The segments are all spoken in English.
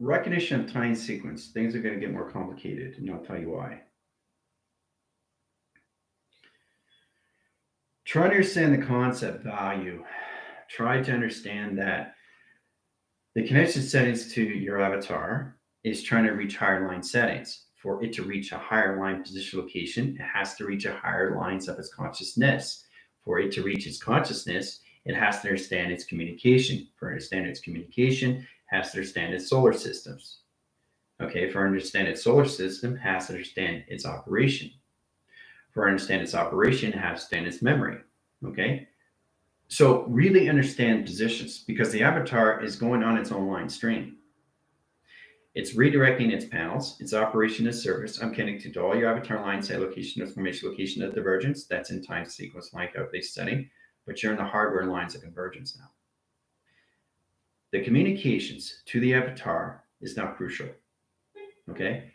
recognition of time sequence, things are going to get more complicated, and I'll tell you why. Try to understand the concept value. Try to understand that the connection settings to your avatar is trying to reach higher line settings. For it to reach a higher line position location, it has to reach a higher lines of its consciousness. For it to reach its consciousness, it has to understand its communication. For understanding its communication, it has to understand its solar systems. Okay, for understand its solar system, it has to understand its operation. For understand its operation, it has to understand its memory. Okay, so really understand positions because the avatar is going on its own line stream. It's redirecting its panels, its operation as service. I'm connected to all your avatar line site location, information location of divergence. That's in time sequence line calculation setting, but you're in the hardware lines of convergence now. The communications to the avatar is now crucial. Okay.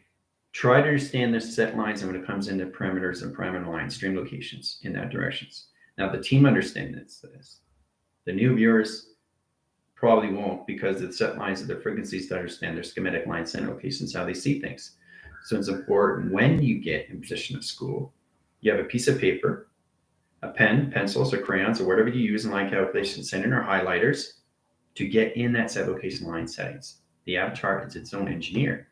Try to understand the set lines and when it comes into parameters and parameter line stream locations in that directions. Now the team understands this. The new viewers probably won't because the set lines of the frequencies to understand their schematic line center locations, how they see things. So it's important when you get in position at school, you have a piece of paper, a pen, pencils, or crayons, or whatever you use in line calculation setting or highlighters to get in that set location line settings. The avatar is its own engineer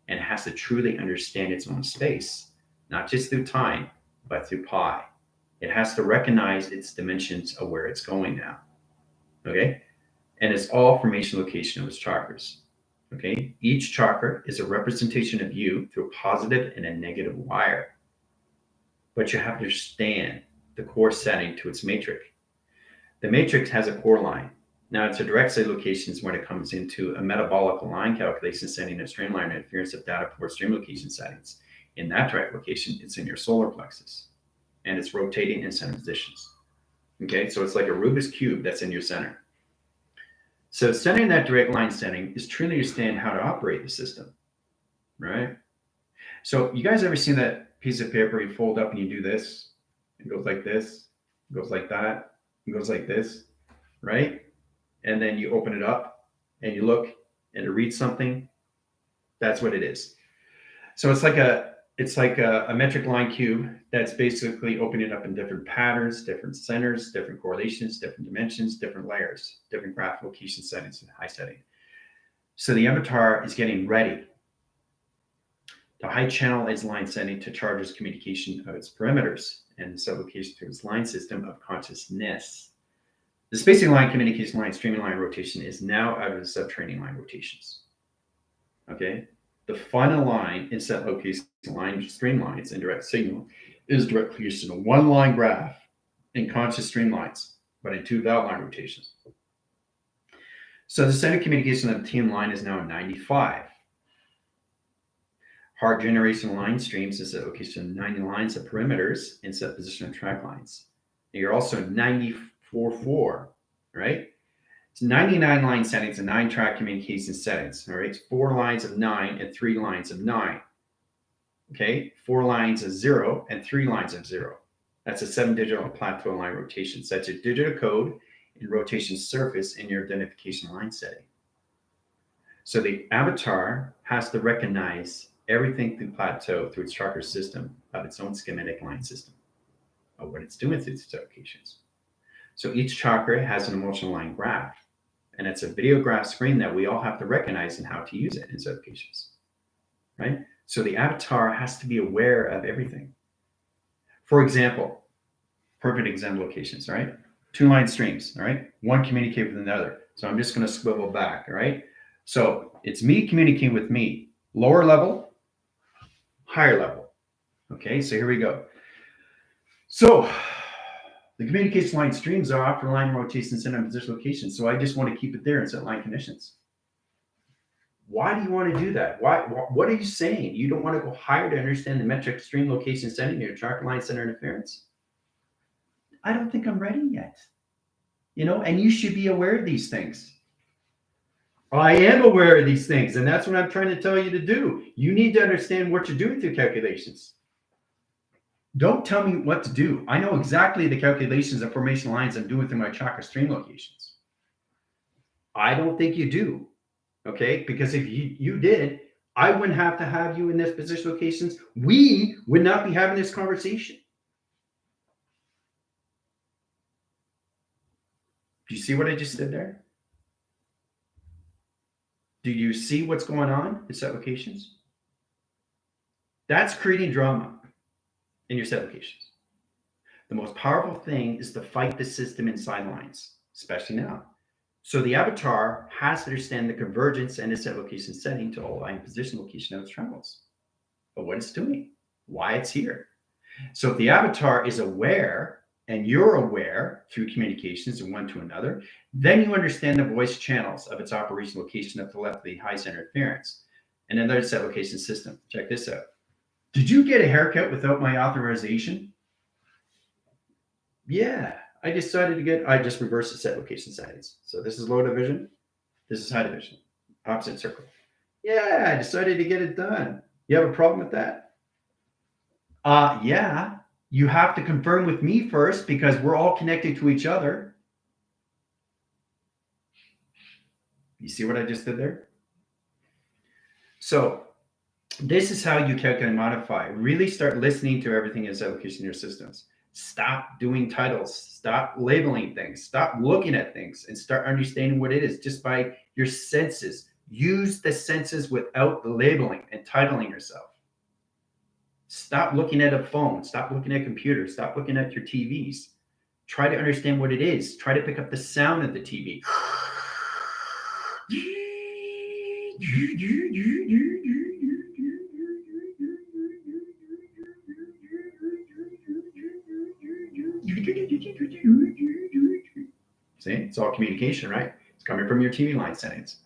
and has to truly understand its own space, not just through time, but through pi. It has to recognize its dimensions of where it's going now. Okay? And it's all formation location of its chakras. Okay? Each chakra is a representation of you through a positive and a negative wire. But you have to understand the core setting to its matrix. The matrix has a core line. Now it's a direct site locations when it comes into a metabolic line calculation setting of streamline interference of data port stream location settings. In that direct location, it's in your solar plexus and it's rotating in center positions. Okay, so it's like a Rubik's Cube that's in your center. So setting that direct line setting is truly understand how to operate the system, right? So you guys ever seen that piece of paper you fold up and you do this? It goes like this, it goes like that, it goes like this, right? And then you open it up and you look and it reads something. That's what it is. So it's like a metric line cube that's basically opening up in different patterns, different centers, different correlations, different dimensions, different layers, different graph location settings and high setting. So the avatar is getting ready to high channel its line setting to charge its communication of its perimeters and sublocation to its line system of consciousness. The spacing line, communication line, streaming line rotation is now out of the subtraining line rotations. Okay. The final line in set location line streamlines and direct signal is direct creation of one line graph in conscious streamlines, but in two valve line rotations. So the center communication of the team line is now 95. Hard generation line streams is set location of 90 lines of perimeters in set position of track lines. And you're also 94.4, right? It's 99 line settings and 9 track communication settings. All right, it's 4 lines of 9 and 3 lines of 9. Okay, 4 lines of 0 and 3 lines of 0. That's a 7-digital plateau line rotation. So that's a digital code and rotation surface in your identification line setting. So the avatar has to recognize everything through plateau through its chakra system of its own schematic line system of what it's doing through its locations. So each chakra has an emotional line graph, and it's a video graph screen that we all have to recognize and how to use it in certifications, right? So the avatar has to be aware of everything. For example, perfect example locations, right? 2 line streams, all right? One communicate with another. So I'm just going to swivel back, all right? So it's me communicating with me, lower level, higher level. Okay, so here we go. So the communication line streams are after line rotations and position location. So I just want to keep it there and set line conditions. Why do you want to do that? What are you saying? You don't want to go higher to understand the metric stream location setting your track line center interference? I don't think I'm ready yet. And you should be aware of these things. I am aware of these things, and that's what I'm trying to tell you to do. You need to understand what you're doing through calculations. Don't tell me what to do. I know exactly the calculations and formation lines I'm doing through my chakra stream locations. I don't think you do. Okay, because if you did, I wouldn't have to have you in this position locations. We would not be having this conversation. Do you see what I just did there? Do you see what's going on in set locations? That's creating drama in your set locations. The most powerful thing is to fight the system inside lines, especially now. So the avatar has to understand the convergence and its set location setting to align position location of its triangles, but what it's doing, why it's here. So if the avatar is aware and you're aware through communications and one to another, then you understand the voice channels of its operation location up to the left of the high center interference. And then there's set location system. Check this out. Did you get a haircut without my authorization? Yeah, I just reversed the set location settings. So this is low division, this is high division, opposite circle. Yeah, I decided to get it done. You have a problem with that? Yeah, you have to confirm with me first because we're all connected to each other. You see what I just did there? So this is how you calculate and modify. Really start listening to everything as allocation in your systems. Stop doing titles. Stop labeling things. Stop looking at things and start understanding what it is just by your senses. Use the senses without the labeling and titling yourself. Stop looking at a phone. Stop looking at computers. Stop looking at your TVs. Try to understand what it is. Try to pick up the sound of the TV. See, it's all communication, right? It's coming from your TV line settings.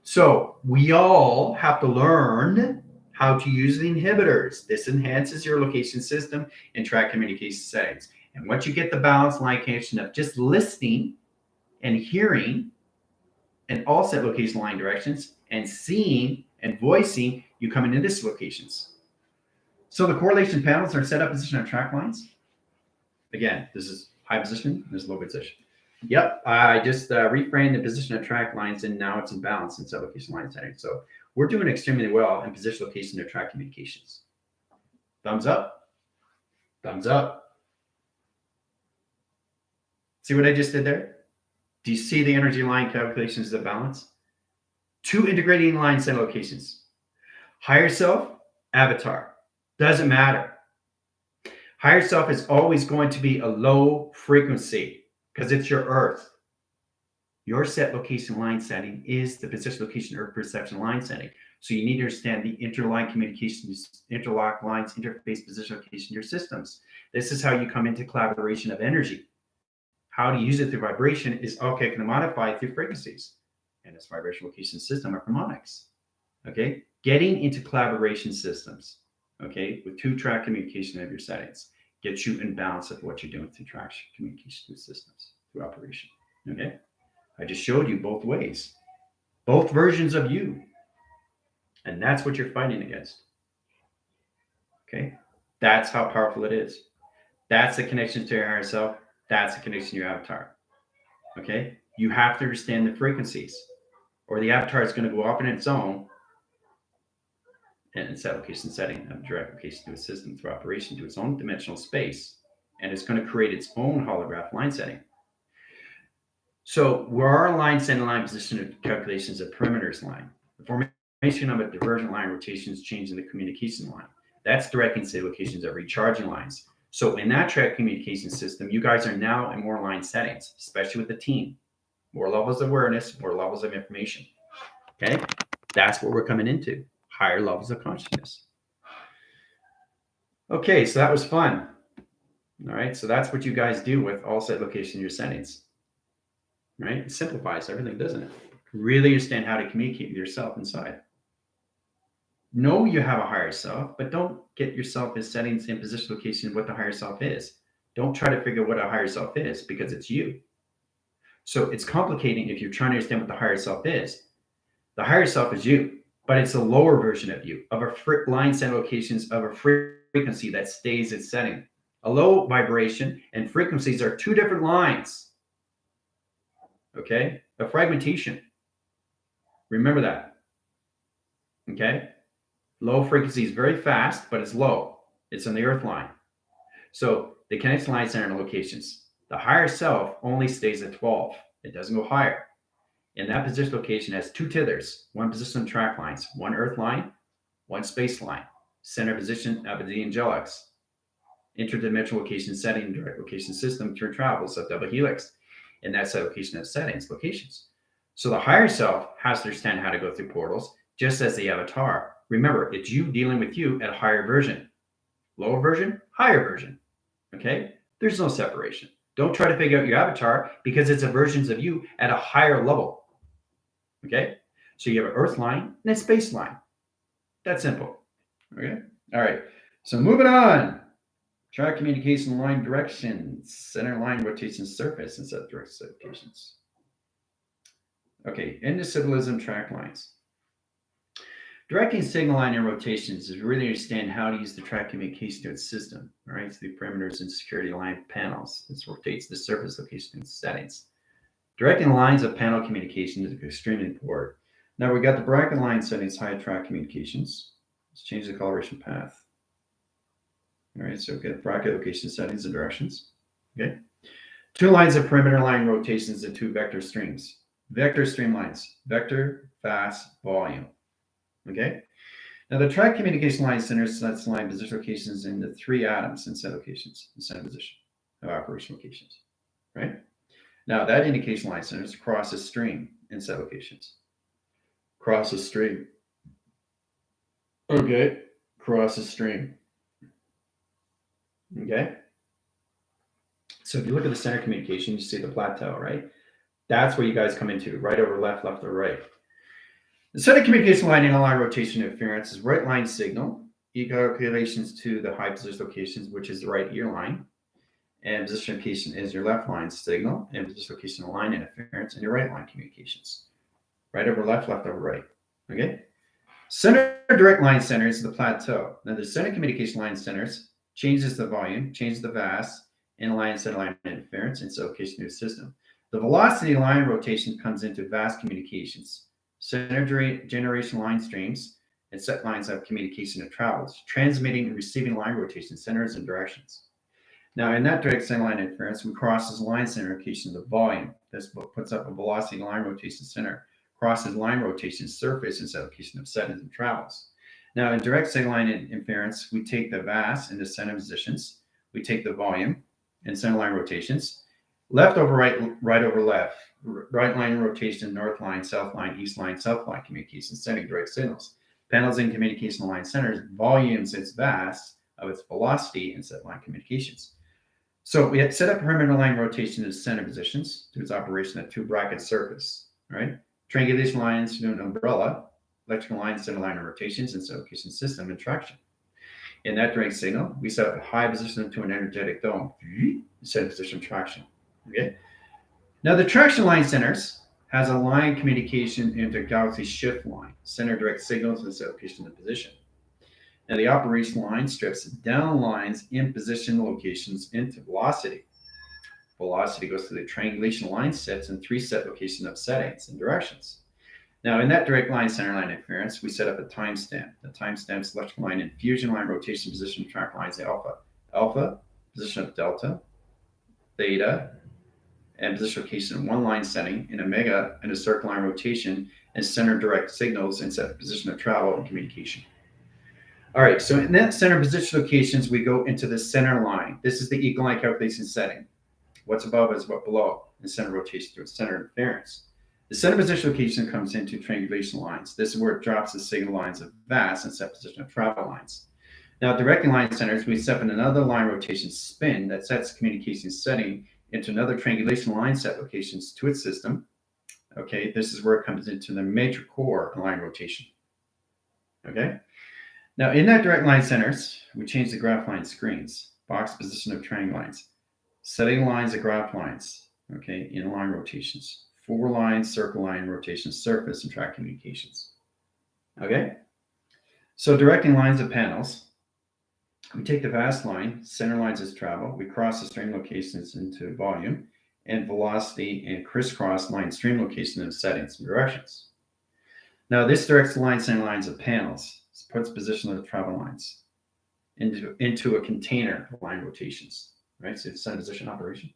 So we all have to learn how to use the inhibitors. This enhances your location system and track communication settings. And once you get the balance line connection of just listening and hearing and all set location line directions and seeing and voicing, you come into this locations. So the correlation panels are set up position on track lines. Again, this is high position, this is low position. Yep, I just reframed the position of track lines and now it's in balance in set location line setting. So we're doing extremely well in position location to track communications. Thumbs up, thumbs up. See what I just did there? Do you see the energy line calculations of balance? Two integrating line set locations. Higher self, avatar. Doesn't matter. Higher self is always going to be a low frequency because it's your earth. Your set location line setting is the position location earth perception line setting. So you need to understand the interline communications, interlock lines, interface position location, your systems. This is how you come into collaboration of energy. How to use it through vibration is okay, can modify it through frequencies. And this vibration location system are harmonics. Okay, getting into collaboration systems, okay, with two-track communication of your settings gets you in balance of what you're doing through track communication through systems, through operation. Okay, I just showed you both ways, both versions of you, and that's what you're fighting against. Okay, that's how powerful it is. That's the connection to your higher self. That's the connection to your avatar. Okay, you have to understand the frequencies, or the avatar is going to go up in its own and its application setting of direct application to a system through operation to its own dimensional space, and it's going to create its own holograph line setting. So where our line setting line position of calculations of perimeters line, the formation of a divergent line rotations change in the communication line. That's directing say locations of recharging lines. So in that track communication system, you guys are now in more line settings, especially with the team. More levels of awareness, more levels of information. Okay, that's what we're coming into. Higher levels of consciousness. Okay, so that was fun. All right, so that's what you guys do with all set location in your settings. Right, it simplifies everything, doesn't it? Really understand how to communicate with yourself inside. Know you have a higher self, but don't get yourself as settings in position location what the higher self is. Don't try to figure out what a higher self is because it's you. So it's complicating if you're trying to understand what the higher self is. The higher self is you, but it's a lower version of you, of a line set locations of a frequency that stays its setting. A low vibration and frequencies are two different lines. Okay, a fragmentation. Remember that. Okay? Low frequency is very fast, but it's low. It's on the earth line. So the connection line center locations. The higher self only stays at 12. It doesn't go higher. And that position location has two tethers, one position track lines, one earth line, one space line. Center position of the angelics. Interdimensional location setting, direct location system through travels of double helix. And that's the location of settings, locations. So the higher self has to understand how to go through portals, just as the avatar. Remember, it's you dealing with you at a higher version. Lower version, higher version. Okay? There's no separation. Don't try to figure out your avatar because it's a versions of you at a higher level. Okay? So you have an earth line and a space line. That's simple. Okay? All right. So moving on. Track communication line directions, center line rotation surface, and set direct locations. Okay, into symbolism track lines. Directing signal line and rotations is really understand how to use the track communication to its system, all right? So the perimeters and security line panels. This rotates the surface location and settings. Directing lines of panel communication is extremely important. Now we got the bracket line settings, high track communications. Let's change the coloration path. All right, so get bracket location settings and directions. Okay. Two lines of perimeter line rotations and two vector streams. Vector streamlines, vector, fast, volume. Okay. Now the track communication line centers sets line position locations into three atoms and set locations, the center position of operation locations. Right. Now that indication line centers cross a stream in set locations. Cross a stream. Okay. Cross a stream. Okay. So if you look at the center communication, you see the plateau, right? That's where you guys come into, right over left, left or right. The center communication line in a line rotation interference is right line signal, calculations to the high position locations, which is the right ear line. And position location is your left line signal, and position location line interference, and your right line communications. Right over left, left over right. Okay. Center direct line centers the plateau. Now the center communication line centers changes the volume, changes the VAS, and line center line interference, and so location of the system. The velocity line rotation comes into VAS communications, center generation line streams, and set lines of communication that travels, transmitting and receiving line rotation centers and directions. Now, in that direct center line interference, we crosses line center location of the volume. This puts up a velocity line rotation center, crosses line rotation surface and set location of settings and travels. Now, in direct center line interference, we take the VAS into center positions. We take the volume and center line rotations. Left over right, right over left. Right line rotation, north line, south line, east line, south line communication, sending direct signals. Panels in communication line centers, volumes its VAS of its velocity and set line communications. So we had set up perimeter line rotation in center positions to its operation at two bracket surface, right? Triangulation lines to an umbrella, electrical line, center line rotations, and location system and traction. In that direct signal, we set up a high position to an energetic dome, center position traction. Okay. Now the traction line centers has a line communication into galaxy shift line, center direct signals and set location and position. Now the operation line strips down lines in position locations into velocity. Velocity goes to the triangulation line sets and three set location of settings and directions. Now, in that direct line center line interference, we set up a timestamp. The timestamp's electrical line and fusion line rotation position track lines alpha. Alpha, position of delta, theta, and position location in one line setting, in omega, and a circle line rotation, and center direct signals and set position of travel and communication. All right, so in that center position locations, we go into the center line. This is the equal line calculation setting. What's above is what below, the center rotation to its center interference. The center position location comes into triangulation lines. This is where it drops the signal lines of VAS and set position of travel lines. Now, directing line centers, we set up another line rotation spin that sets communication setting into another triangulation line set locations to its system. Okay, this is where it comes into the major core line rotation. Okay, now in that direct line centers, we change the graph line screens, box position of triangle lines, setting lines of graph lines, okay, in line rotations. 4 lines, circle line, rotation, surface, and track communications. Okay? So directing lines of panels, we take the VAS line, center lines as travel, we cross the stream locations into volume, and velocity, and crisscross line stream location and settings and directions. Now this directs the line center lines of panels. This puts position of the travel lines into a container line rotations, right? So it's center position operation.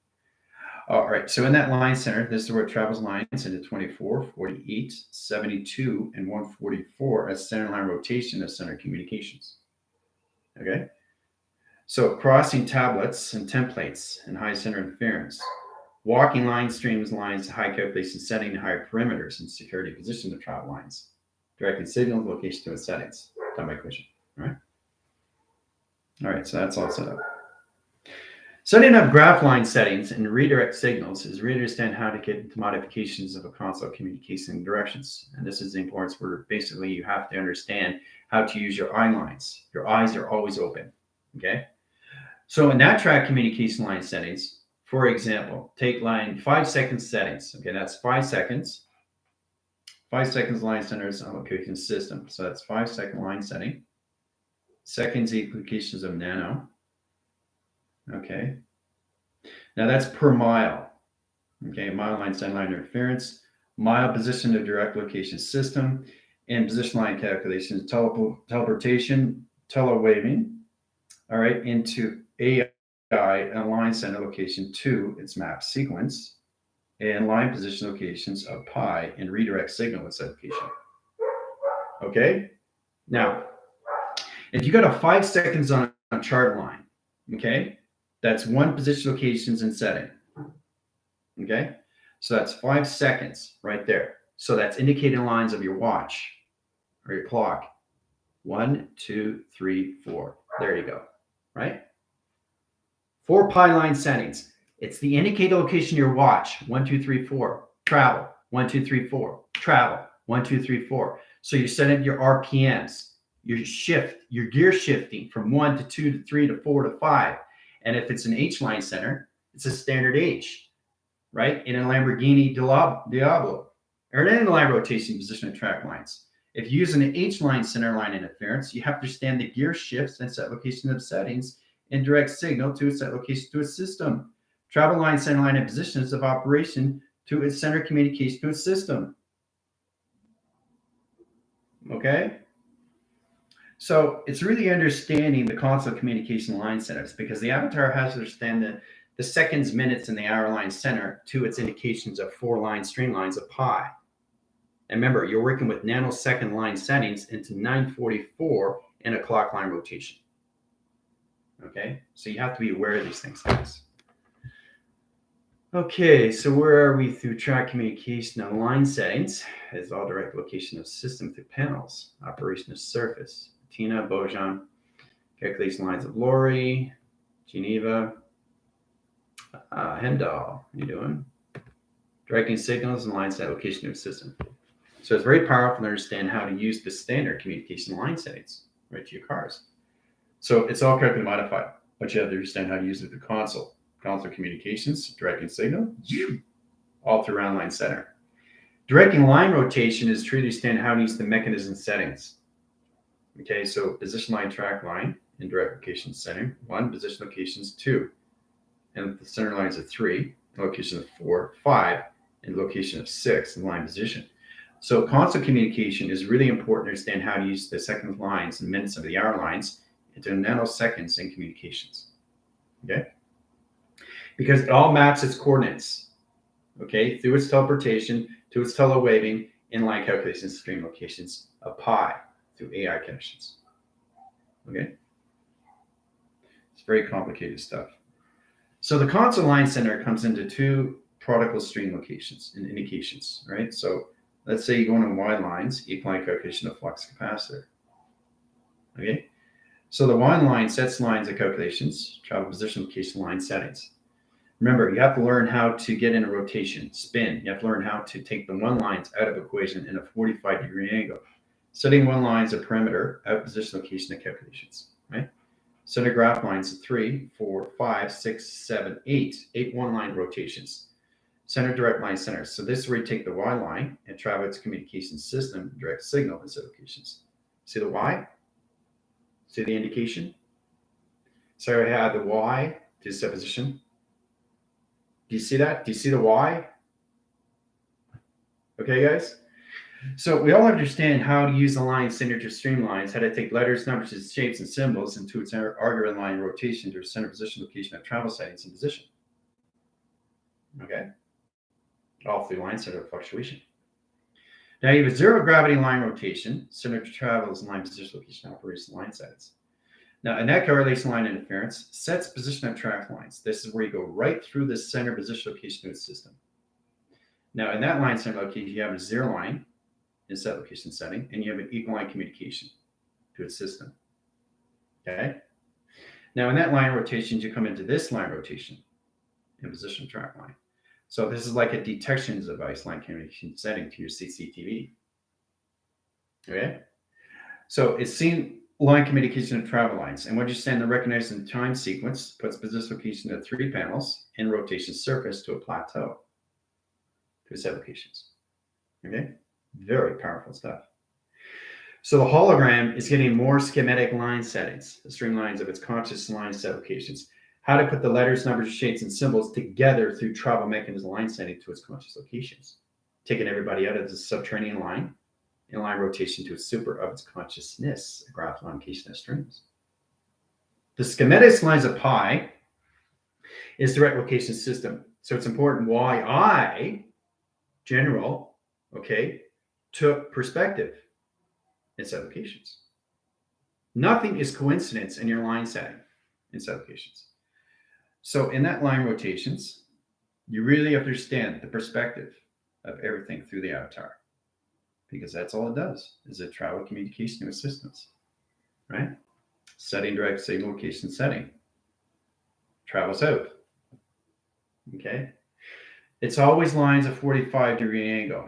All right, so in that line center, this is where it travels lines into 24, 48, 72, and 144 as center line rotation as center communications. Okay, so crossing tablets and templates and high center interference. Walking line streams lines to high calculation setting, higher perimeters, and security position of travel lines. Directing signal location to its settings. Done by equation. All right. All right, so that's all set up. Setting up graph line settings and redirect signals is really understand how to get into modifications of a console communication directions. And this is the importance where basically you have to understand how to use your eye lines. Your eyes are always open. Okay. So in that track communication line settings, for example, take line 5 seconds settings. Okay, that's 5 seconds. 5 seconds line centers on location system. So that's 5-second line setting. Seconds implications of nano. Okay. Now that's per mile. Okay, mile line center line interference, mile position of direct location system, and position line calculations, teleportation, telewaving. All right, into AI and line center location 2, its map sequence, and line position locations of pi and redirect signal its location. Okay, now if you got a 5 seconds on a chart line, okay, that's one position locations and setting. Okay, so that's 5 seconds right there. So that's indicating lines of your watch or your clock. 1, 2, 3, 4. There you go. Right? 4 pi line settings. It's the indicator location of your watch. 1, 2, 3, 4. Travel. 1, 2, 3, 4. Travel. 1, 2, 3, 4. So you're setting your RPMs, your gear shifting from 1 to 2 to 3 to 4 to 5. And if it's an H line center, it's a standard H, right? In a Lamborghini Diablo, or in a line rotation position of track lines. If you use an H line center line interference, you have to understand the gear shifts and set location of settings and direct signal to its set location to its system. Travel line center line and positions of operation to its center communication to its system. Okay? So it's really understanding the console communication line centers because the avatar has to understand the seconds, minutes, and the hour line center to its indications of 4 line streamlines of pi. And remember, you're working with nanosecond line settings into 944 in a clock line rotation. Okay, so you have to be aware of these things, guys. Okay, so where are we through track communication and line settings? Is all direct location of system through panels, operation of surface. Tina, Bojan, calculation lines of Lori, Geneva, Hemdahl, how you doing? Directing signals and line set location of system. So it's very powerful to understand how to use the standard communication line settings right to your cars. So it's all correctly modified, but you have to understand how to use it through console communications, directing signal, all through round line center. Directing line rotation is to understand how to use the mechanism settings. Okay, so position line, track line, and direct location setting, 1, position locations 2, and the center lines of 3, location of 4, 5, and location of 6 in line position. So console communication is really important to understand how to use the second lines and minutes of the hour lines into nanoseconds in communications. Okay? Because it all maps its coordinates, okay, through its teleportation to its telewaving in line calculations, stream locations of pi through AI connections. Okay? It's very complicated stuff. So the console line center comes into 2 protocol stream locations and indications, right? So let's say you go on Y lines, equal calculation of flux capacitor. Okay? So the Y line sets lines of calculations, travel position location line settings. Remember, you have to learn how to get in a rotation, spin. You have to learn how to take the 1 lines out of equation in a 45-degree angle. Setting 1 lines of perimeter, out position location of calculations, right? Center graph lines of 3, 4, 5, 6, 7, 8. 8 1-line rotations. Center direct line centers. So this is where you take the Y line and travel its communication system, direct signal instead locations. See the Y? See the indication? So I have the Y to set position. Do you see that? Do you see the Y? Okay, guys? So we all understand how to use the line signature streamlines, how to take letters, numbers, shapes, and symbols into its arbitrary line rotation to center position, location of travel settings and position. Okay? All through line center fluctuation. Now you have a zero gravity line rotation, center to travels, line position, location, operation, line settings. Now, a net correlation line interference sets position of track lines. This is where you go right through the center position location of its system. Now, in that line center location, you have a zero line in set location setting, and you have an equal line communication to its system. Okay? Now, in that line rotations, you come into this line rotation in position track line. So this is like a detection device line communication setting to your CCTV. Okay? So it's seen line communication of travel lines. And what you send the recognizing time sequence puts position location to 3 panels and rotation surface to a plateau to set locations. Okay? Very powerful stuff. So the hologram is getting more schematic line settings, the streamlines of its conscious line set locations. How to put the letters, numbers, shapes, and symbols together through travel mechanism line setting to its conscious locations. Taking everybody out of the subterranean line in line rotation to a super of its consciousness, a graph location of streams. The schematics lines of pi is direct location system. So it's important why I, general, okay, took perspective in set locations. Nothing is coincidence in your line setting in set locations. So in that line rotations, you really understand the perspective of everything through the avatar, because that's all it does, is it travel communication with systems, right? Setting direct signal location setting. Travels out. Okay? It's always lines of 45-degree angle.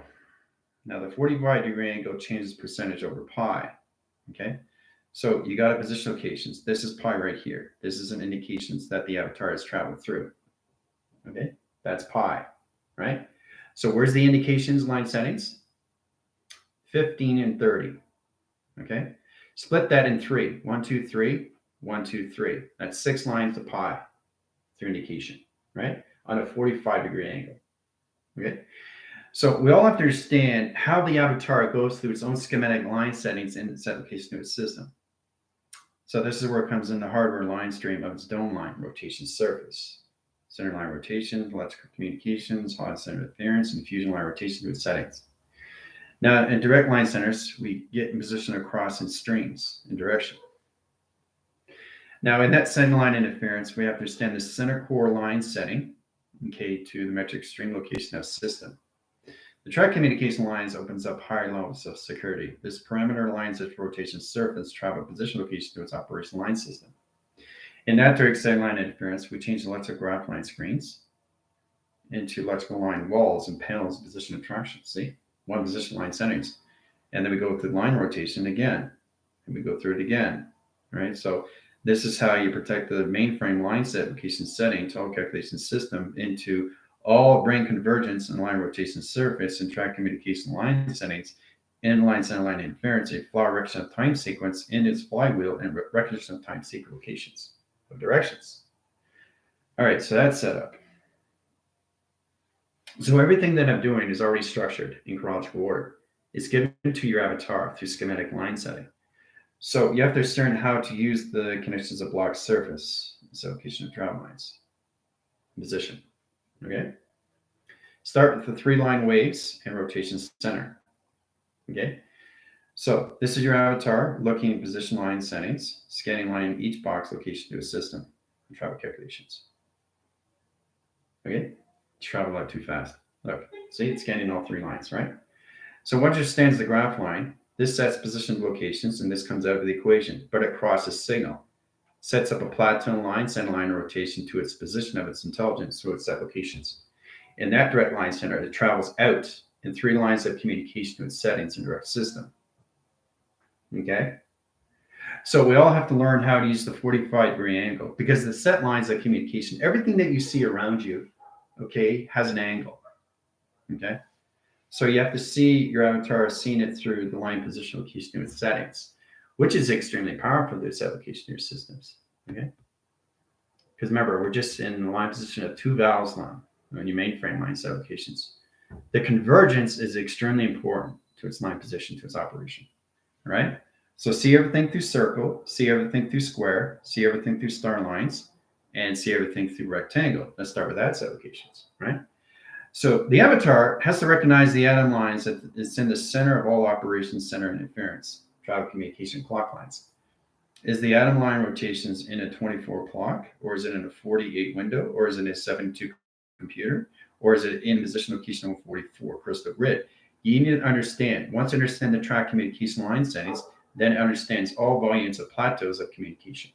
Now the 45-degree angle changes percentage over pi. Okay? So you got a position locations. This is pi right here. This is an indications that the avatar has traveled through. Okay? That's pi, right? So where's the indications line settings? 15 and 30. Okay? Split that in 3. 1, 2, 3. 1, 2, 3. That's 6 lines of pi through indication, right? On a 45-degree angle. Okay? So we all have to understand how the avatar goes through its own schematic line settings in its application of its system. So this is where it comes in the hardware line stream of its dome line rotation surface. Center line rotation, electrical communications, hot center interference, and fusion line rotation to its settings. Now, in direct line centers, we get in position across in streams in direction. Now, in that center line interference, we have to understand the center core line setting, okay, to the metric stream location of system. The track communication lines opens up higher levels of security. This parameter aligns its rotation surface travel position location to its operation line system. In that direct center line interference, we change electrical graph line screens into electrical line walls and panels of position attraction. See? One position line settings. And then we go through line rotation again. And we go through it again. Right? So this is how you protect the mainframe line set location setting to all calculation system into all brain convergence and line rotation surface and track communication line settings in line center line interference, a flaw recognition of time sequence in its flywheel and recognition of time sequence locations of directions. All right, so that's set up. So everything that I'm doing is already structured in chronological order. It's given to your avatar through schematic line setting. So you have to understand how to use the connections of block surface, so location of travel lines, position. Okay. Start with the 3 line waves and rotation center. Okay. So this is your avatar looking at position line settings, scanning line in each box location to a system and travel calculations. Okay. Travel out too fast. Look, see, it's scanning all 3 lines, right? So what just stands the graph line? This sets position locations, and this comes out of the equation, but it crosses signal. Sets up a plateau line, center line rotation to its position of its intelligence through its applications. In that direct line center, it travels out in 3 lines of communication to its settings and direct system. Okay? So we all have to learn how to use the 45-degree angle, because the set lines of communication, everything that you see around you, okay, has an angle. Okay? So you have to see your avatar seeing it through the line position location to its settings, which is extremely powerful to its application to your systems. Okay? Because remember, we're just in the line position of 2 valves now on your mainframe line applications. The convergence is extremely important to its line position, to its operation. All right? So see everything through circle, see everything through square, see everything through star lines, and see everything through rectangle. Let's start with that set of locations, right? So the avatar has to recognize the atom lines that it's in the center of all operations, center and interference, travel communication clock lines. Is the atom line rotations in a 24 clock, or is it in a 48 window, or is it in a 72 computer, or is it in position location 144 crystal grid? You need to understand, once you understand the track communication line settings, then it understands all volumes of plateaus of communication.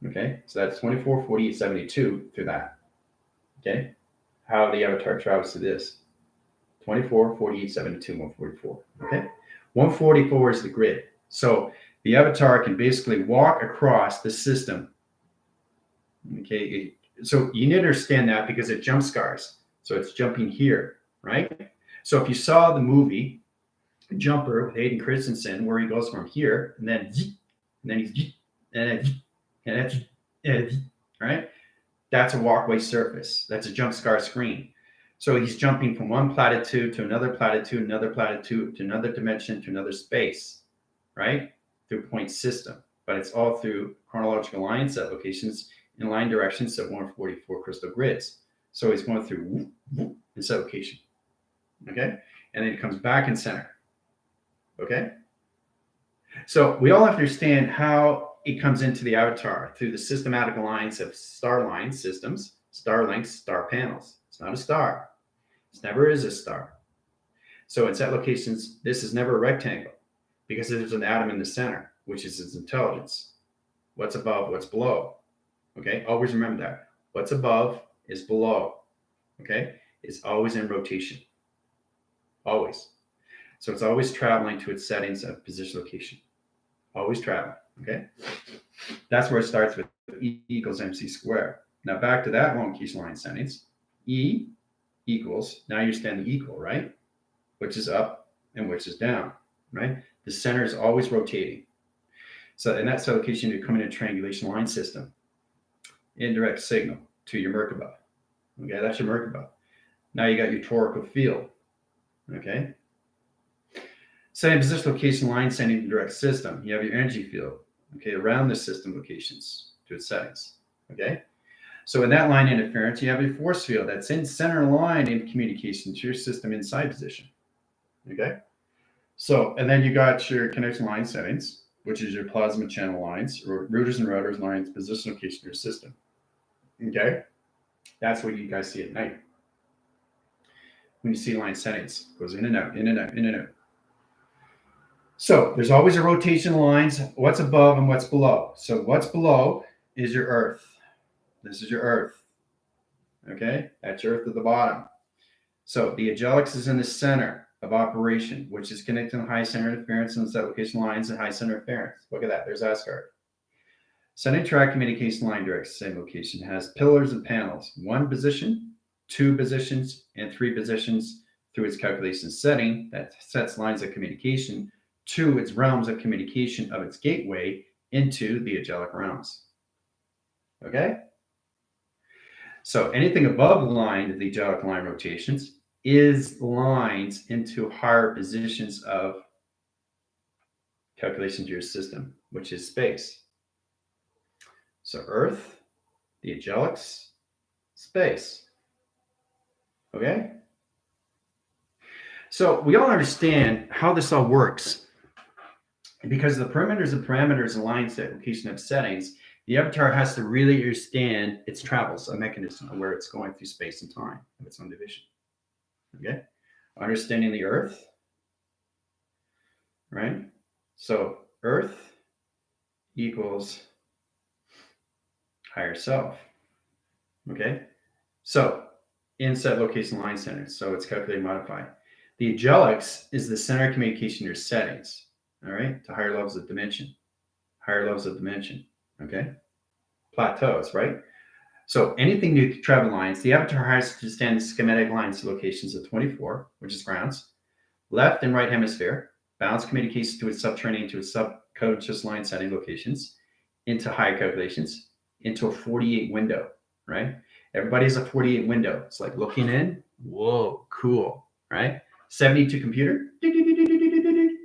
Okay, so that's 24, 48, 72 through that. Okay, how the avatar travels to this 24, 48, 72, 144. Okay, 144 is the grid. So the avatar can basically walk across the system. Okay, so you need to understand that because it jump scars. So it's jumping here, right? So if you saw the movie Jumper with Hayden Christensen, where he goes from here and then he's right? That's a walkway surface. That's a jump scar screen. So he's jumping from one platitude to another platitude, another platitude, to another dimension, to another space, right? Through point system. But it's all through chronological line set locations in line directions of 144 crystal grids. So he's going through in set location. Okay? And then it comes back in center. Okay? So we all understand how it comes into the avatar through the systematic lines of star line systems, star links, star panels. It's not a star. It never is a star. So in set locations, this is never a rectangle because there's an atom in the center, which is its intelligence. What's above, what's below. Okay, always remember that. What's above is below. Okay, it's always in rotation. Always. So it's always traveling to its settings of position location. Always traveling. Okay, that's where it starts with E equals MC squared. Now back to that long key line settings. E equals, now you understand the equal, right? Which is up and which is down, right? The center is always rotating. So in that set location, you come in a triangulation line system. Indirect signal to your Merkaba. Okay, that's your Merkaba. Now you got your torical field. Okay. Setting position location line sending direct system. You have your energy field. Okay, around the system locations to its settings. Okay. So in that line interference, you have your force field that's in center line in communication to your system inside position. Okay. So, and then you got your connection line settings, which is your plasma channel lines, or routers and routers lines, position location of your system. Okay. That's what you guys see at night. When you see line settings, it goes in and out, in and out, in and out. So there's always a rotation of lines, what's above and what's below. So what's below is your Earth. This is your Earth. Okay, that's your Earth at the bottom. So the agelix is in the center of operation, which is connecting the high center interference and set location lines and high center interference. Look at that, there's Asgard. Sending track communication line direct same location has pillars and panels, 1 position, 2 positions, and 3 positions through its calculation setting that sets lines of communication to its realms of communication of its gateway into the angelic realms. Okay? So anything above the line of the angelic line rotations is lines into higher positions of calculation to your system, which is space. So Earth, the angelics, space. Okay? So we all understand how this all works. Because the perimeters and line set location of settings, the avatar has to really understand its travels, a mechanism of where it's going through space and time of its own division. Okay? Understanding the Earth, right? So Earth equals higher self. Okay? So in set location line centers, so it's calculated modified. The angelics is the center of communication to your settings. All right, to higher levels of dimension, okay? Plateaus, right? So anything new travel lines, the avatar has to understand the schematic lines locations of 24, which is grounds, left and right hemisphere, balance communications to its subterranean to its subconscious line setting locations, into higher calculations, into a 48 window, right? Everybody has a 48 window. It's like looking in, whoa, cool, right? 72 computer,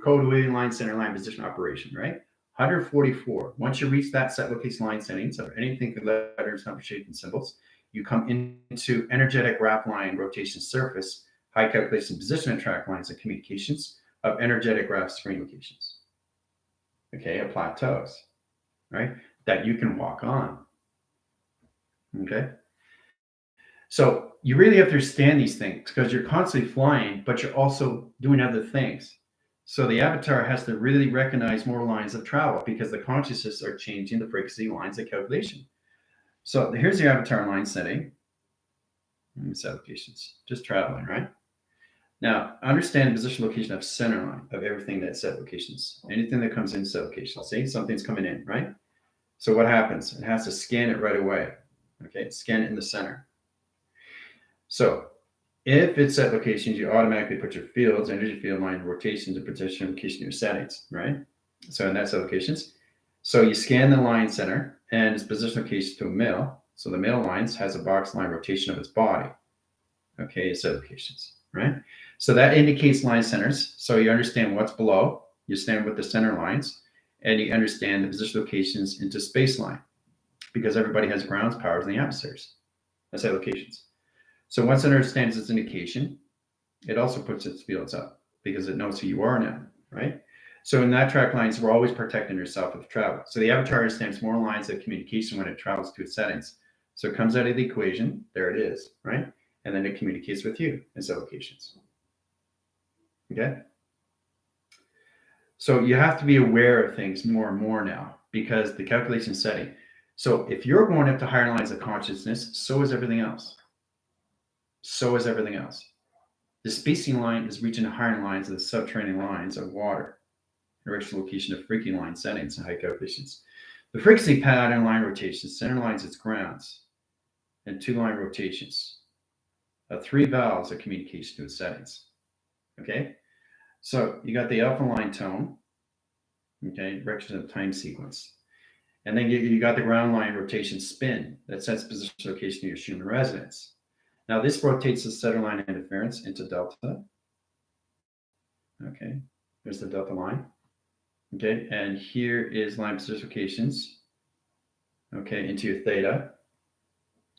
code wave line center line position operation, right? 144. Once you reach that set location line settings of anything with letters, numbers, shapes, and symbols, you come into energetic graph line rotation surface, high calculation position and track lines and communications of energetic graph screen locations. Okay, of plateaus, right? That you can walk on. Okay. So you really have to understand these things because you're constantly flying, but you're also doing other things. So the avatar has to really recognize more lines of travel because the consciousness are changing the frequency lines of calculation. So here's the avatar line setting. Set locations, just traveling, right? Now, understand the position location of center line of everything that's set locations. Anything that comes in set locations. See, something's coming in, right? So what happens? It has to scan it right away. Okay, scan it in the center. So if it's set locations, you automatically put your fields, energy field line, rotations, and position location in your settings, right? So in that set locations. So you scan the line center and its position location to a mill. So the mill lines has a box line rotation of its body. Okay, set locations, right? So that indicates line centers. So you understand what's below, you stand with the center lines, and you understand the position locations into space line because everybody has grounds, powers, and the atmospheres. That's set locations. So once it understands its indication, it also puts its fields up because it knows who you are now, right? So in that track lines, we're always protecting yourself with travel. So the avatar understands more lines of communication when it travels to its settings. So it comes out of the equation, there it is, right? And then it communicates with you in set locations. Okay? So you have to be aware of things more and more now because the calculation setting. So if you're going up to higher lines of consciousness, so is everything else. So is everything else. The spacing line is reaching higher lines of the subterranean lines of water, direction location of frequency line settings and high calculations. The frequency pattern line rotations, center lines its grounds, and 2 line rotations. 3 valves of communication to its settings. Okay, so you got the alpha line tone, okay, direction of time sequence. And then you got the ground line rotation spin that sets position location to your Schumann resonance. Now this rotates the center line interference into delta. Okay, there's the delta line. Okay, and here is line position locations. Okay, into your theta.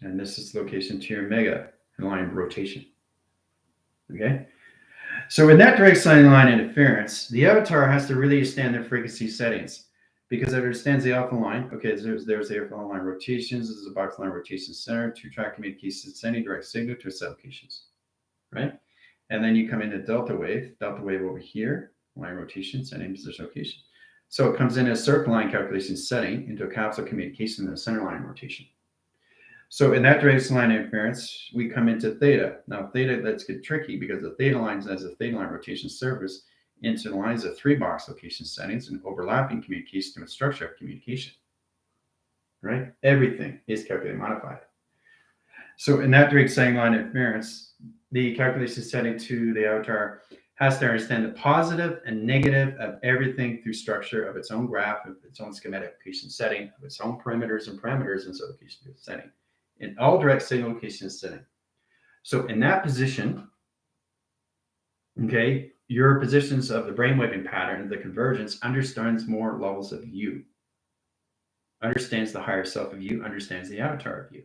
And this is location to your mega line rotation. Okay, so in that direct line interference, the avatar has to really understand their frequency settings because it understands the alpha line. Okay, there's the alpha line rotations. This is a box line rotation center, 2-track communication, sending direct signal to its locations, right? And then you come into delta wave over here, line rotation, sending position location. So it comes in as circle line calculation setting into a capsule communication and a center line rotation. So in that direct line interference, we come into theta. Now theta, let's get tricky because the theta lines has a theta line rotation surface into the lines of 3 box location settings and overlapping communication to a structure of communication, right? Everything is calculated modified. So in that direct line interference, the calculation setting to the avatar has to understand the positive and negative of everything through structure of its own graph, of its own schematic location setting, of its own perimeters and parameters and location setting. In all direct signal location setting. So in that position, okay, your positions of the brainwaving pattern, the convergence, understands more levels of you, understands the higher self of you, understands the avatar of you.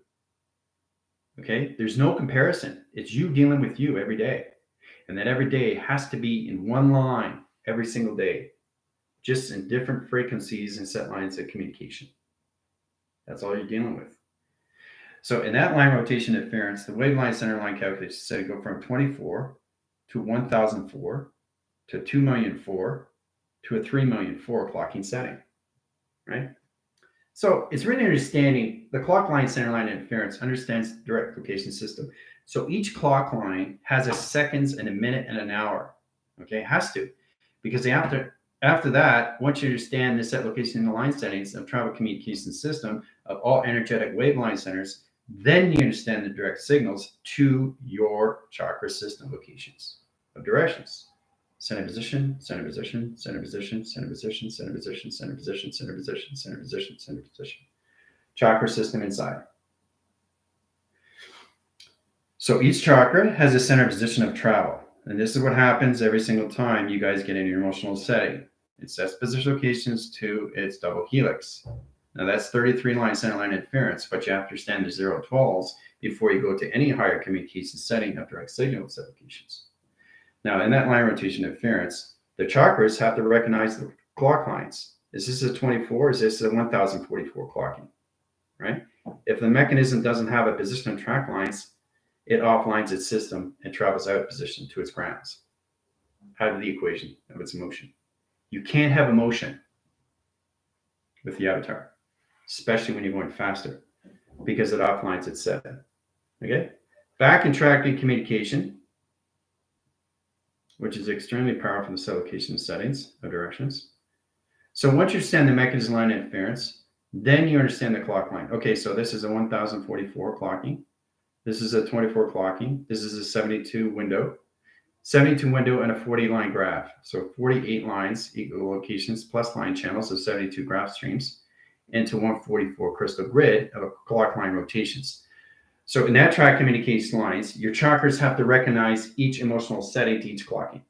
Okay, there's no comparison. It's you dealing with you every day. And that every day has to be in one line every single day, just in different frequencies and set lines of communication. That's all you're dealing with. So in that line rotation interference, the waveline center line calculation said to go from 24 to 1004 to 2,000,004 to a 3,000,004 clocking setting, right? So it's really understanding the clock line center line interference understands direct location system. So each clock line has a seconds and a minute and an hour. Okay, it has to, because after that, once you understand the set location in the line settings of travel communication system of all energetic waveline centers, then you understand the direct signals to your chakra system locations of directions. Center position, center position, center position, center position, center position, center position, center position, center position, center position. Chakra system inside. So each chakra has a center position of travel. And this is what happens every single time you guys get in your emotional setting. It sets position locations to its double helix. Now that's 33 line center line interference, but you have to understand the 0-12s before you go to any higher communication setting of direct signal applications. Now in that line rotation interference, the chakras have to recognize the clock lines. Is this a 24? Is this a 1044 clocking? Right? If the mechanism doesn't have a position of track lines, it offlines its system and travels out of position to its grounds, out of the equation of its motion. You can't have a motion with the avatar, especially when you're going faster, because it offlines its setting. Okay? Back and tracking communication, which is extremely powerful in the cell location settings of directions. So once you understand the mechanism line interference, then you understand the clock line. Okay, so this is a 1044 clocking. This is a 24 clocking. This is a 72 window. 72 window and a 40 line graph. So 48 lines equal locations plus line channels of 72 graph streams into 144 crystal grid of clock line rotations. So in that track communication lines, your chakras have to recognize each emotional setting to each clocking.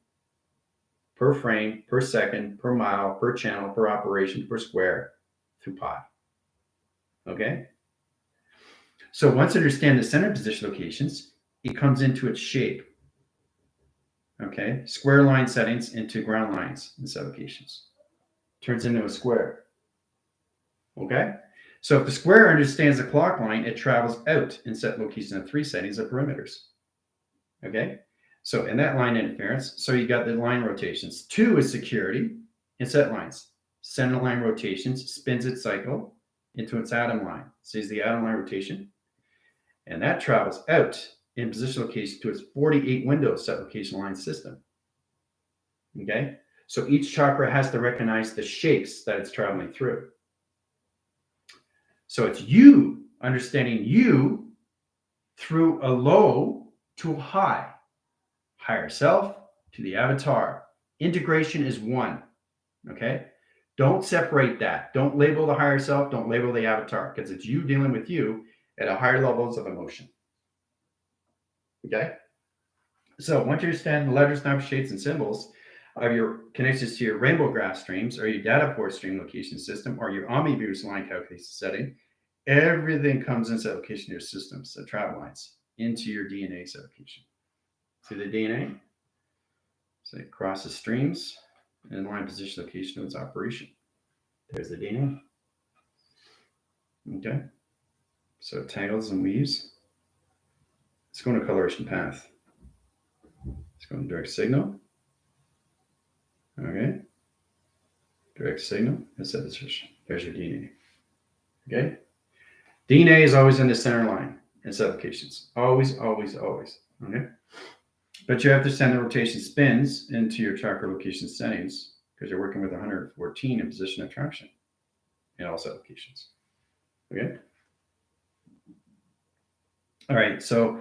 Per frame, per second, per mile, per channel, per operation, per square, through pi. Okay? So once you understand the center position locations, it comes into its shape. Okay? Square line settings into ground lines in set locations. Turns into a square. Okay? So if the square understands the clock line, it travels out in set locations of 3 settings of perimeters. Okay? So in that line interference, so you got the line rotations. 2 is security in set lines. Center line rotations spins its cycle into its atom line. Sees the atom line rotation. And that travels out in position location to its 48 window set location line system. Okay? So each chakra has to recognize the shapes that it's traveling through. So it's you understanding you through a low to a high. Higher self to the avatar. Integration is one. Okay? Don't separate that. Don't label the higher self. Don't label the avatar, because it's you dealing with you at a higher levels of emotion. Okay? So once you understand the letters, numbers, shapes, and symbols of your connections to your rainbow graph streams or your data port stream location system or your omniverse line calculation setting, everything comes into location of your systems, the travel lines, into your DNA set location. See the DNA? So it crosses streams and line position location of its operation. There's the DNA. Okay. So it tangles and weaves. Let's go into coloration path. Let's go into direct signal. Okay. Direct signal and set position. There's your DNA. Okay. DNA is always in the center line in set locations. Always, always, always. Okay. But you have to send the rotation spins into your chakra location settings because you're working with 114 in position of traction in all set locations. Okay. All right. So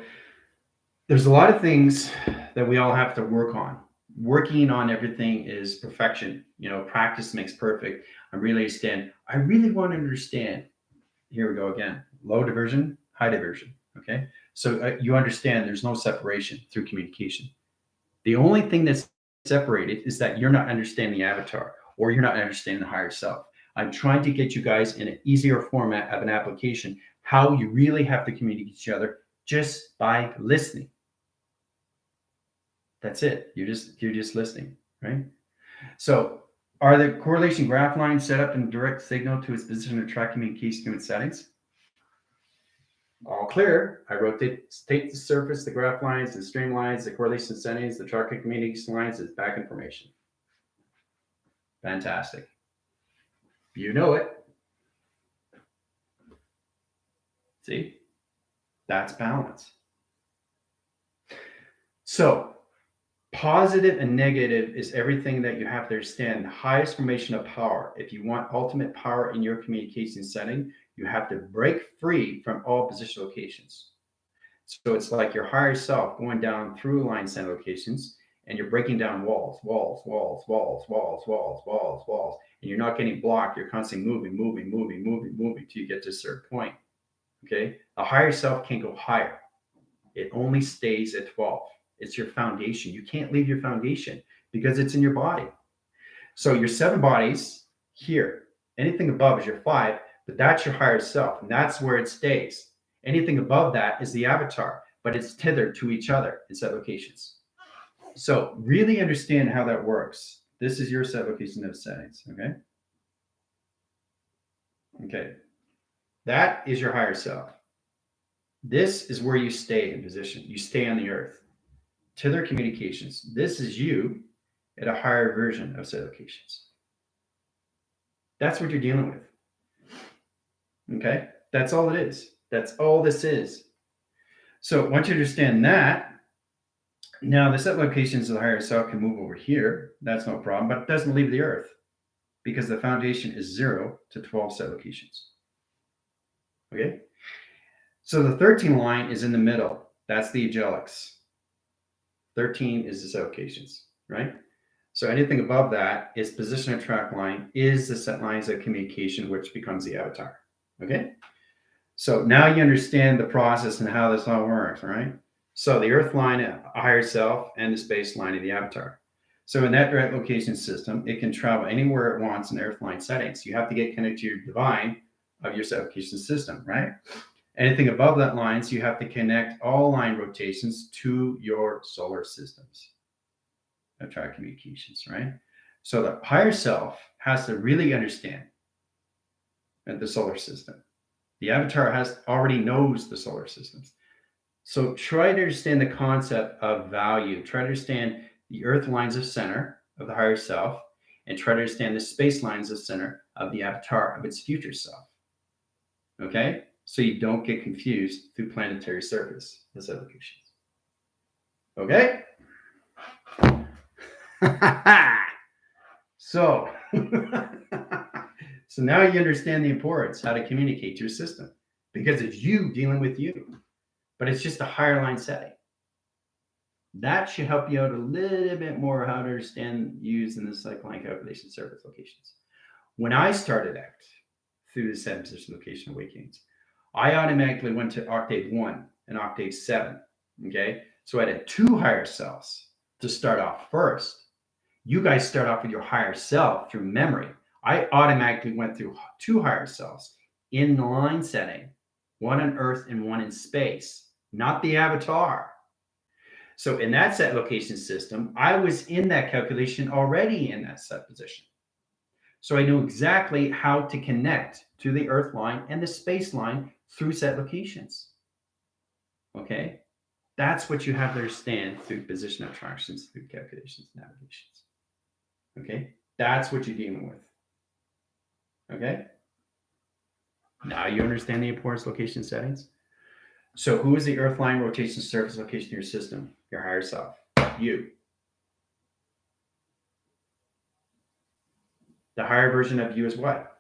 there's a lot of things that we all have to work on. Working on everything is perfection. You know, practice makes perfect. I really want to understand. Here we go again. Low diversion, high diversion. Okay. So you understand there's no separation through communication. The only thing that's separated is that you're not understanding the avatar or you're not understanding the higher self. I'm trying to get you guys in an easier format of an application, how you really have to communicate with each other just by listening. That's it. You're just listening, right? So are the correlation graph lines set up in direct signal to its position of track communication to its settings? All clear. I rotate the surface, the graph lines, the streamlines, the correlation settings, the track communication lines is back information. Fantastic. You know it. See? That's balance. So positive and negative is everything that you have to understand. The highest formation of power. If you want ultimate power in your communication setting, you have to break free from all position locations. So it's like your higher self going down through line center locations and you're breaking down walls, and you're not getting blocked. You're constantly moving till you get to a certain point. Okay. A higher self can't go higher. It only stays at 12. It's your foundation. You can't leave your foundation because it's in your body. So your 7 bodies here, anything above is your 5, but that's your higher self, and that's where it stays. Anything above that is the avatar, but it's tethered to each other in set locations. So really understand how that works. This is your set location of settings, okay? Okay. That is your higher self. This is where you stay in position. You stay on the earth. Tether communications. This is you at a higher version of set locations. That's what you're dealing with. Okay? That's all it is. That's all this is. So once you understand that, now the set locations of the higher self can move over here. That's no problem, but it doesn't leave the earth because the foundation is 0 to 12 set locations. Okay? So the 13 line is in the middle. That's the angelics. 13 is the set locations, right? So anything above that is position and track line is the set lines of communication, which becomes the avatar. Okay? So now you understand the process and how this all works, right? So the earth line, a higher self, and the space line of the avatar. So in that direct location system, it can travel anywhere it wants in the earth line settings. You have to get connected to your divine of your set location system, right? Anything above that line, so you have to connect all line rotations to your solar systems. Track communications, right? So the higher self has to really understand the solar system. The avatar already knows the solar systems. So try to understand the concept of value. Try to understand the earth lines of center of the higher self, and try to understand the space lines of center of the avatar of its future self. Okay? So you don't get confused through planetary surface, this locations. Okay? So, so now you understand the importance, how to communicate to your system, because it's you dealing with you, but it's just a higher line setting. That should help you out a little bit more how to understand using the cycle line calculation surface locations. When I started out through the 7 position location awakenings, I automatically went to octave 1 and octave 7. Okay, so I had 2 higher selves to start off first. You guys start off with your higher self through memory. I automatically went through 2 higher selves in the line setting, 1 on Earth and 1 in space, not the avatar. So in that set location system, I was in that calculation already in that set position. So I knew exactly how to connect to the Earth line and the space line through set locations. Okay? That's what you have to understand through position attractions, through calculations, navigations. Okay? That's what you're dealing with. Okay? Now you understand the importance of location settings. So who is the Earth line rotation surface location of your system? Your higher self. You. The higher version of you is what?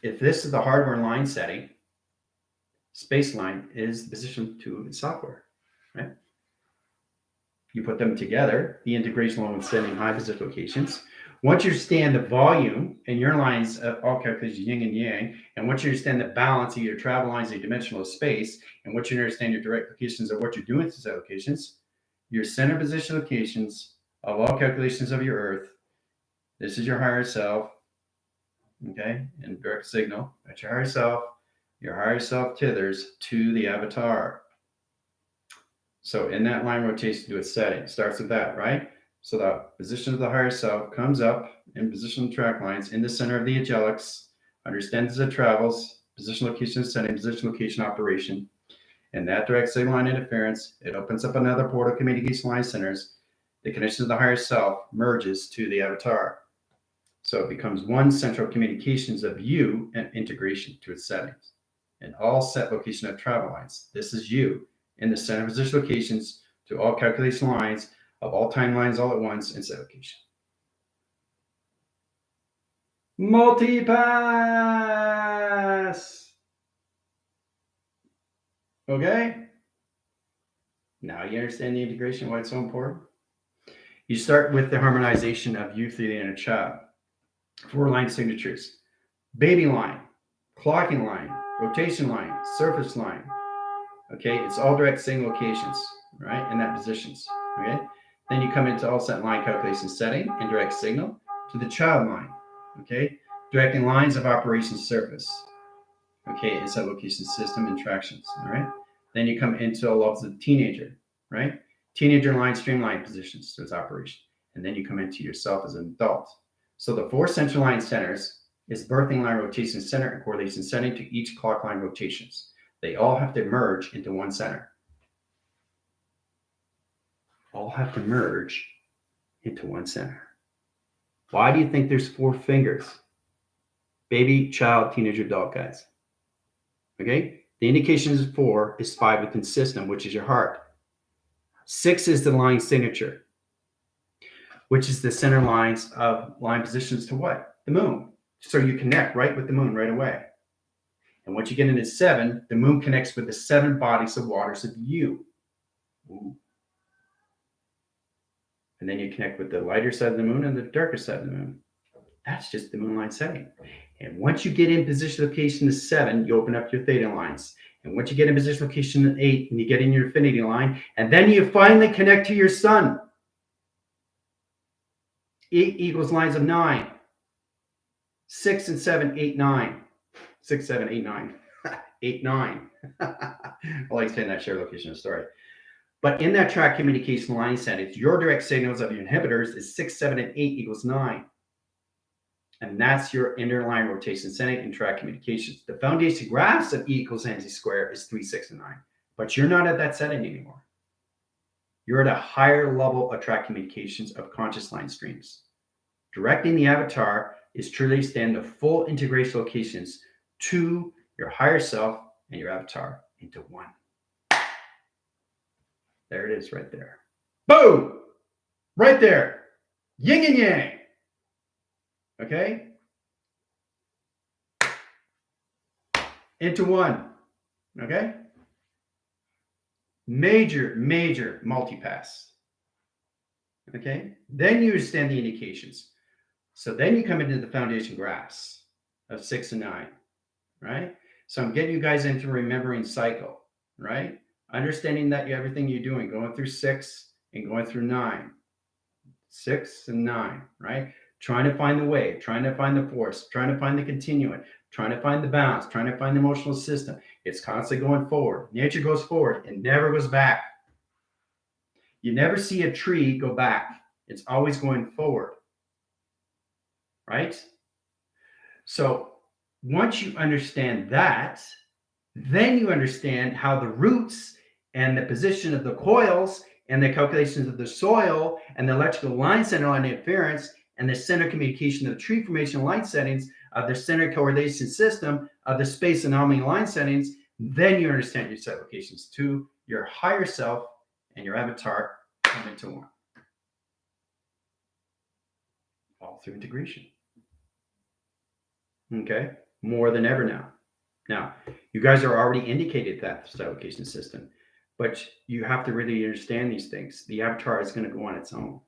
If this is the hardware line setting, space line is the position to its software, right? You put them together, the integration along with sending high position locations. Once you understand the volume and your lines of all calculations yin and yang, and once you understand the balance of your travel lines and your dimensional space, and once you understand your direct locations of what you're doing to set locations, your center position locations of all calculations of your Earth, this is your higher self, okay, and direct signal, that's your higher self tethers to the avatar. So in that line rotation to its setting, it starts with that, right? So the position of the higher self comes up in position track lines in the center of the angelics, understands as it travels, position location setting, position location operation. And that direct signal line interference, it opens up another portal communication line centers. The connection of the higher self merges to the avatar. So it becomes one central communications of you and integration to its settings. And all set location of travel lines. This is you in the center position locations to all calculation lines of all timelines all at once in set location. Multipass. Okay? Now you understand the integration, why it's so important? You start with the harmonization of you through the inner child. 4 line signatures. Baby line, clocking line, rotation line, surface line. Okay, it's all direct signal locations, right, in that positions. Okay, then you come into all set line calculation setting and direct signal to the child line. Okay, directing lines of operation surface. Okay, inside location system interactions. All right, then you come into all levels of teenager, right? Teenager line streamline positions to its operation, and then you come into yourself as an adult. So the four central line centers is birthing line rotation center and correlation setting to each clock line rotations. They all have to merge into one center. All have to merge into one center. Why do you think there's four fingers? Baby, child, teenager, adult, guys. Okay? The indication is 4 is 5 within system, which is your heart. 6 is the line signature, which is the center lines of line positions to what? The moon. So you connect right with the moon right away. And once you get into 7, the moon connects with the 7 bodies of waters of you. Ooh. And then you connect with the lighter side of the moon and the darker side of the moon. That's just the moonline setting. And once you get in position location to 7, you open up your theta lines. And once you get in position location to 8, and you get in your infinity line, and then you finally connect to your sun. 8 equals lines of 9. 6 and 7, 8, 9. 6, 7, 8, 9. 8, 9. I like saying that shared location of story. But in that track communication line settings, your direct signals of your inhibitors is 6, 7, and 8 equals 9. And that's your inner line rotation setting and track communications. The foundation graphs of E equals mc squared is 3, 6, and 9. But you're not at that setting anymore. You're at a higher level of track communications of conscious line streams. Directing the avatar is truly stand the full integration locations to your higher self and your avatar into one. There it is right there. Boom! Right there. Yin and yang. Okay? Into one. Okay? Major multipass. Okay? Then you understand the indications. So then you come into the foundation graphs of 6 and 9. Right? So I'm getting you guys into remembering cycle. Right? Understanding that everything you're doing, going through 6 and going through 9. 6 and 9. Right? Trying to find the wave, trying to find the force, trying to find the continuum, trying to find the balance, trying to find the emotional system. It's constantly going forward. Nature goes forward. It never goes back. You never see a tree go back. It's always going forward. Right? So once you understand that, then you understand how the roots and the position of the coils and the calculations of the soil and the electrical line center line interference and the center communication of the tree formation line settings of the center correlation system of the space anomaly line settings, then you understand your set locations to your higher self and your avatar come into one. All through integration. Okay, more than ever now. Now, you guys are already indicated that set location system, but you have to really understand these things. The avatar is going to go on its own.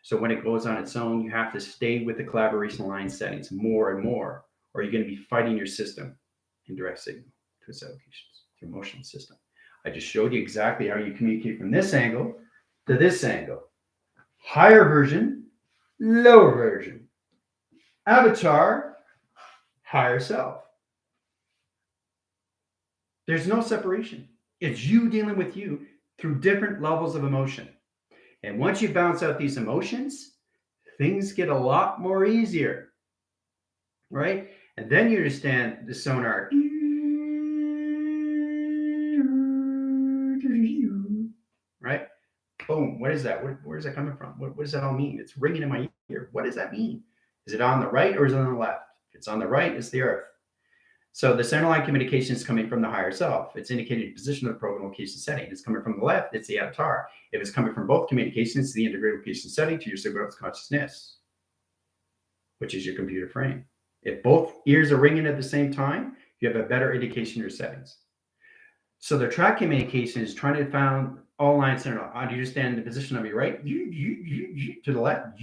So when it goes on its own, you have to stay with the collaboration line settings more and more, or you're going to be fighting your system in direct signal to its allocations, your emotional system. I just showed you exactly how you communicate from this angle to this angle. Higher version, lower version. Avatar, higher self. There's no separation. It's you dealing with you through different levels of emotion. And once you bounce out these emotions, things get a lot more easier, right? And then you understand the sonar, right? Boom, what is that? Where is that coming from? What does that all mean? It's ringing in my ear. What does that mean? Is it on the right or is it on the left? If it's on the right, it's the earth. So the center line communication is coming from the higher self. It's indicating position of the program location setting. It's coming from the left, it's the avatar. If it's coming from both communications, it's the integrated location setting to your subconscious consciousness, which is your computer frame. If both ears are ringing at the same time, you have a better indication of your settings. So the track communication is trying to find all lines center. Do you understand the position of your right? To the left.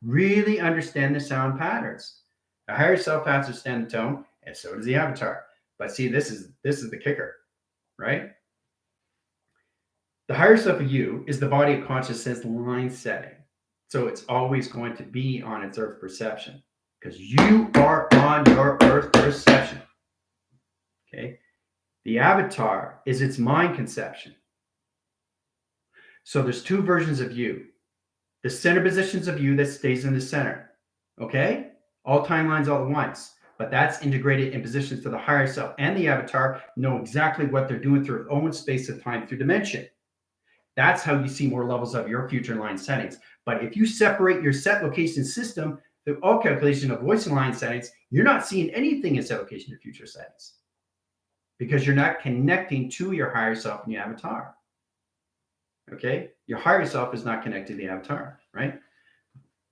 Really understand the sound patterns. The higher self has to understand the tone, and so does the avatar. But see, this is the kicker, right? The higher self of you is the body of consciousness line setting. So it's always going to be on its earth perception because you are on your earth perception. Okay. The avatar is its mind conception. So there's two versions of you. The center positions of you that stays in the center. Okay. All timelines all at once. But that's integrated in positions to the higher self, and the avatar know exactly what they're doing through its own space of time through dimension. That's how you see more levels of your future line settings. But if you separate your set location system through all calculation of voice and line settings, you're not seeing anything in set location of future settings because you're not connecting to your higher self and your avatar. Okay? Your higher self is not connected to the avatar, right?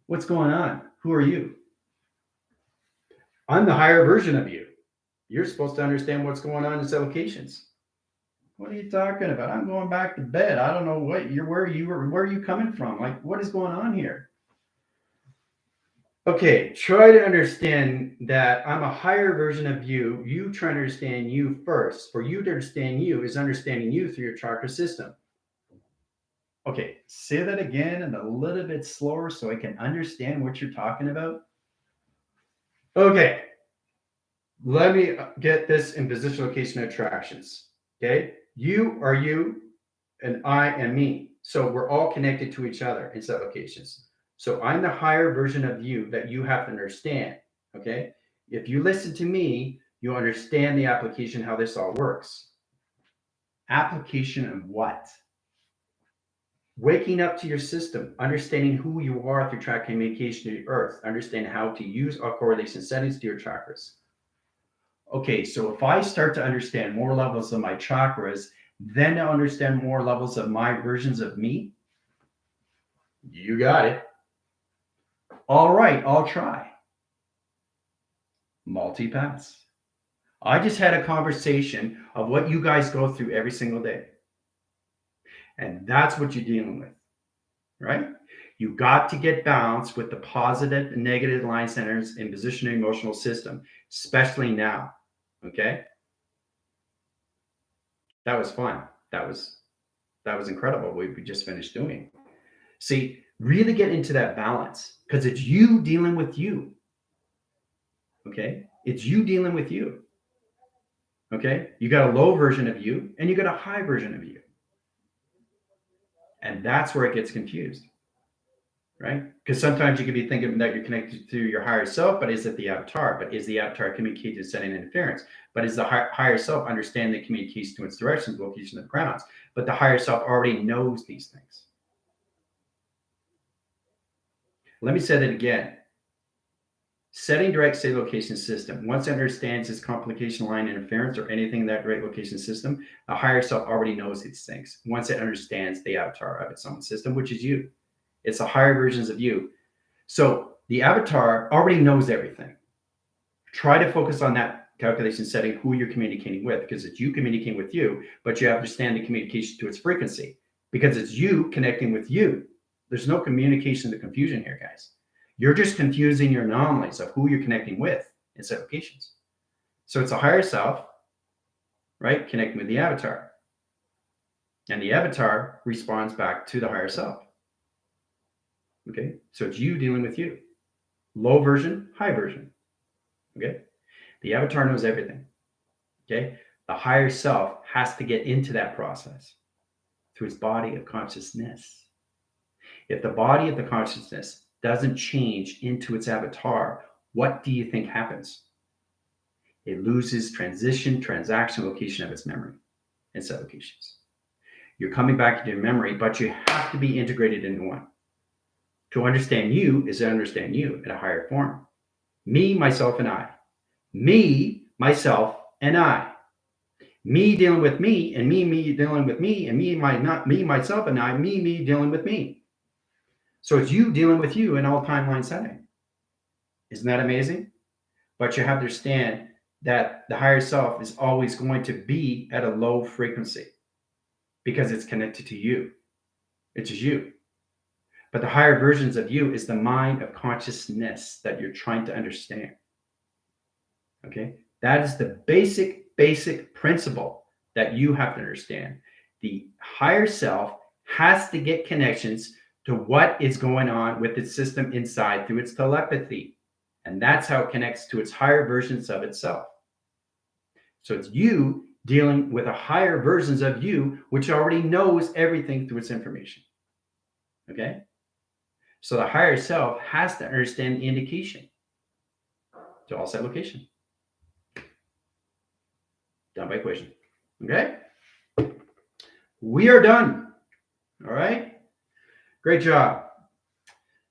What's going on? Who are you? I'm the higher version of you. You're supposed to understand what's going on in set locations. What are you talking about? I'm going back to bed. I don't know where are you coming from? Like, what is going on here? Okay, try to understand that I'm a higher version of you. You try to understand you first. For you to understand you is understanding you through your chakra system. Okay, say that again and a little bit slower so I can understand what you're talking about. Okay, let me get this in position, location, attractions. Okay, you are you and I am me. So we're all connected to each other in set locations. So I'm the higher version of you that you have to understand. Okay. If you listen to me, you understand the application, how this all works. Application of what? Waking up to your system, understanding who you are through track communication to the earth, understand how to use our correlation settings to your chakras. Okay, so if I start to understand more levels of my chakras, then to understand more levels of my versions of me, you got it. All right, I'll try. Multipass. I just had a conversation of what you guys go through every single day. And that's what you're dealing with, right? You got to get balanced with the positive and negative line centers in positioning emotional system, especially now. Okay. That was fun. That was incredible. We just finished doing. See, really get into that balance because it's you dealing with you. Okay. It's you dealing with you. Okay. You got a low version of you and you got a high version of you. And that's where it gets confused. Right? Because sometimes you could be thinking that you're connected to your higher self, but is it the avatar? But is the avatar communicating to setting interference? But is the higher self understand the communication to its directions, location of grounds? But the higher self already knows these things. Let me say that again. Setting direct state location system. Once it understands its complication line interference or anything in that direct location system, the higher self already knows these things. Once it understands the avatar of its own system, which is you. It's the higher versions of you. So the avatar already knows everything. Try to focus on that calculation setting, who you're communicating with, because it's you communicating with you, but you understand the communication to its frequency because it's you connecting with you. There's no communication to confusion here, guys. You're just confusing your anomalies of who you're connecting with in set locations. So it's a higher self, right? Connecting with the avatar. And the avatar responds back to the higher self. Okay, so it's you dealing with you. Low version, high version. Okay, the avatar knows everything. Okay, the higher self has to get into that process through its body of consciousness. If the body of the consciousness doesn't change into its avatar, what do you think happens? It loses transition, transaction, location of its memory in set locations. You're coming back to your memory, but you have to be integrated into one. To understand you is to understand you in a higher form. Me, myself, and I. Me, myself, and I. Me dealing with me, and me dealing with me, and not me, myself, and I. Me dealing with me. So it's you dealing with you in all timeline setting. Isn't that amazing? But you have to understand that the higher self is always going to be at a low frequency because it's connected to you. It's just you. But the higher versions of you is the mind of consciousness that you're trying to understand. Okay? That is the basic principle that you have to understand. The higher self has to get connections to what is going on with its system inside through its telepathy. And that's how it connects to its higher versions of itself. So it's you dealing with a higher versions of you, which already knows everything through its information. Okay? So the higher self has to understand the indication to all set location. Done by equation. Okay? We are done. All right? Great job.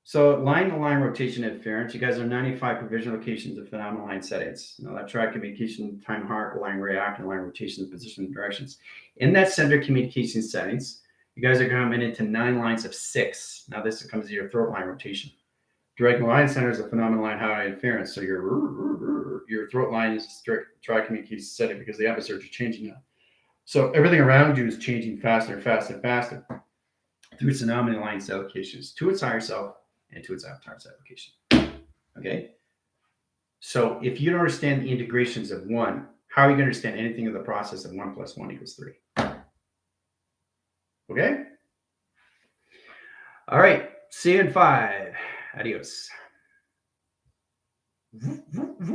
So line-to-line rotation interference, you guys are 95 provisional locations of phenomenal line settings. Now that track communication, time heart, line react, and line rotation, position, and directions. In that center communication settings, you guys are coming into 9 lines of 6. Now this comes to your throat line rotation. Direct line center is a phenomenal line high interference. So your throat line is strict track communication setting because the atmosphere is changing now. So everything around you is changing faster and faster and faster through its anomaly line set locations to its higher self and to its avatar set location. Okay. So if you don't understand the integrations of 1, how are you going to understand anything of the process of 1 + 1 = 3? Okay. All right. See you in 5. Adios.